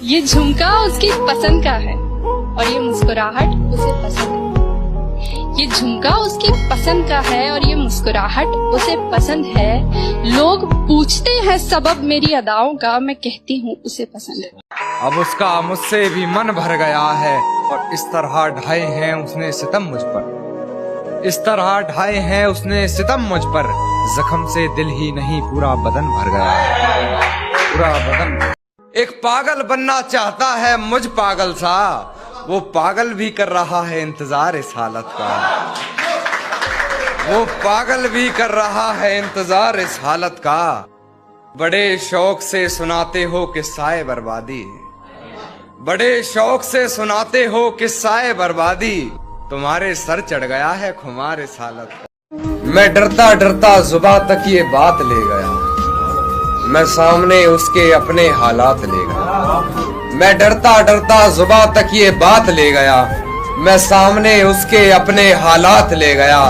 ये झुमका उसकी पसंद का है और ये मुस्कुराहट उसे पसंद है। ये झुमका उसकी पसंद का है और ये मुस्कुराहट उसे पसंद है। लोग पूछते हैं सबब मेरी अदाओं का, मैं कहती हूँ उसे पसंद है। अब उसका मुझसे भी मन भर गया है और इस तरह ढाए हैं उसने सितम मुझ पर। इस तरह ढाए हैं उसने सितम मुझ पर। जख्म से दिल ही नहीं पूरा बदन भर गया है, पूरा बदन। एक पागल बनना चाहता है मुझ पागल सा, वो पागल भी कर रहा है इंतजार इस हालत का। वो पागल भी कर रहा है इंतजार इस हालत का। बड़े शौक से सुनाते हो किस्साए बर्बादी, बड़े शौक से सुनाते हो किस्साए बर्बादी। तुम्हारे सर चढ़ गया है खुमार इस हालत का। मैं डरता डरता जुबां तक ये बात ले गया, मैं सामने उसके अपने हालात ले गया। मैं डरता डरता जुबां तक ये बात ले गया, मैं सामने उसके अपने हालात ले गया।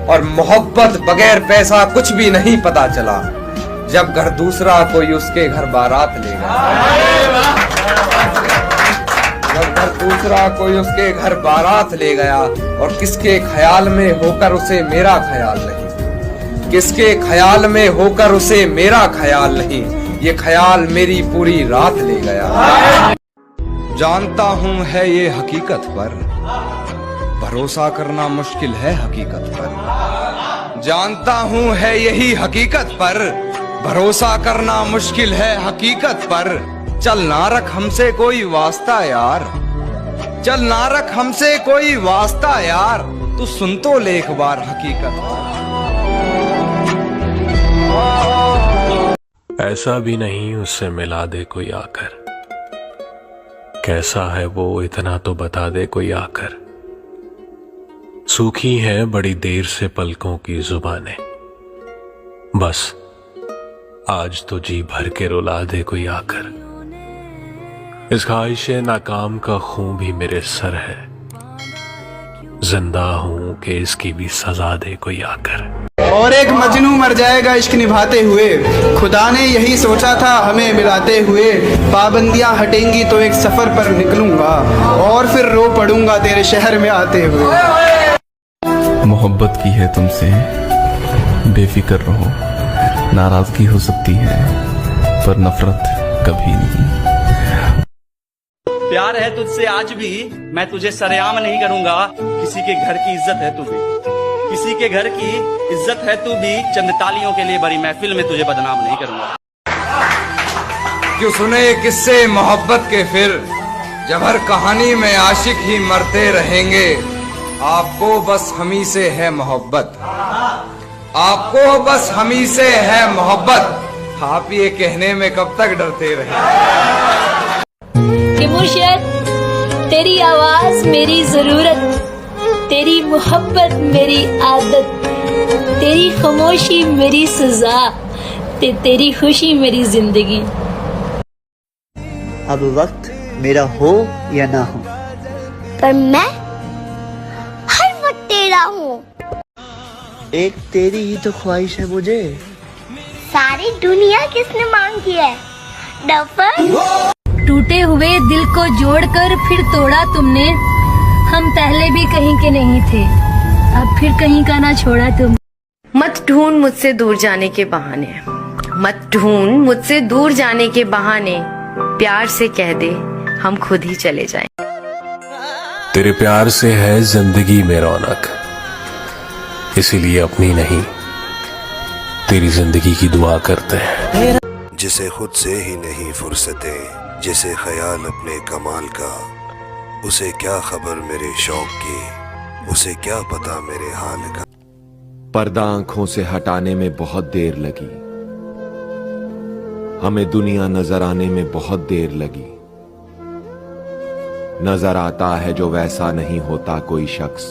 और मोहब्बत बगैर पैसा कुछ भी नहीं पता चला, जब घर दूसरा कोई उसके घर बारात ले गया। जब घर दूसरा कोई उसके घर बारात ले गया। और किसके ख्याल में होकर उसे मेरा ख्याल नहीं, किसके ख्याल में होकर उसे मेरा ख्याल नहीं। ये ख्याल मेरी पूरी रात ले गया। जानता हूँ है ये हकीकत पर, भरोसा करना मुश्किल है हकीकत पर। जानता हूँ है यही हकीकत पर, भरोसा करना मुश्किल है हकीकत पर। चल ना रख हमसे कोई वास्ता यार, चल ना रख हमसे कोई वास्ता यार। तू सुन तो ले एक बार हकीकत पर। ऐसा भी नहीं उससे मिला दे कोई आकर, कैसा है वो इतना तो बता दे कोई आकर। सूखी है बड़ी देर से पलकों की जुबानें, बस आज तो जी भर के रुला दे कोई आकर। इस ख्वाहिश नाकाम का खून भी मेरे सर है, जिंदा हूं कि इसकी भी सजा दे कोई आकर। और एक मजनू मर जाएगा इश्क निभाते हुए, खुदा ने यही सोचा था हमें मिलाते हुए। पाबंदियां हटेंगी तो एक सफर पर निकलूंगा, और फिर रो पड़ूंगा तेरे शहर में आते हुए। मोहब्बत की है तुमसे बेफिक्र रहो, नाराजगी हो सकती है पर नफरत कभी नहीं। प्यार है तुझसे आज भी, मैं तुझे सरेआम नहीं करूंगा। किसी के घर की इज्जत है तू भी, किसी के घर की इज्जत है तू भी। चंद तालियों के लिए बड़ी महफिल में तुझे बदनाम नहीं करूंगा। क्यों सुने किस्से मोहब्बत के फिर, जब हर कहानी में आशिक ही मरते रहेंगे। आपको बस हमी से है मोहब्बत, आपको बस हमी से है मोहब्बत। आप ये कहने में कब तक डरते रहेंगे। मुर्शिद, तेरी आवाज मेरी जरूरत, तेरी मोहब्बत मेरी आदत, तेरी खामोशी मेरी सजा, तेरी खुशी मेरी जिंदगी। अब वक्त मेरा हो या ना हो, पर मैं हर वक्त तेरा हूँ। एक तेरी ही तो ख्वाहिश है मुझे। सारी दुनिया किसने मांगी है? डफर। टूटे हुए दिल को जोड़कर फिर तोड़ा तुमने, हम पहले भी कहीं के नहीं थे, अब फिर कहीं का ना छोड़ा तुम। मत ढूंढ मुझसे दूर जाने के बहाने, मत ढूंढ मुझसे दूर जाने के बहाने। प्यार से कह दे हम खुद ही चले जाएं। तेरे प्यार से है जिंदगी में रौनक, इसीलिए अपनी नहीं तेरी जिंदगी की दुआ करते हैं। जिसे खुद से ही नहीं फुर्सतें, जिसे ख्याल अपने कमाल का, उसे क्या खबर मेरे शौक की, उसे क्या पता मेरे हाल का। पर्दा आंखों से हटाने में बहुत देर लगी, हमें दुनिया नजर आने में बहुत देर लगी। नजर आता है जो वैसा नहीं होता कोई शख्स,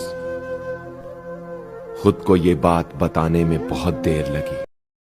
खुद को ये बात बताने में बहुत देर लगी।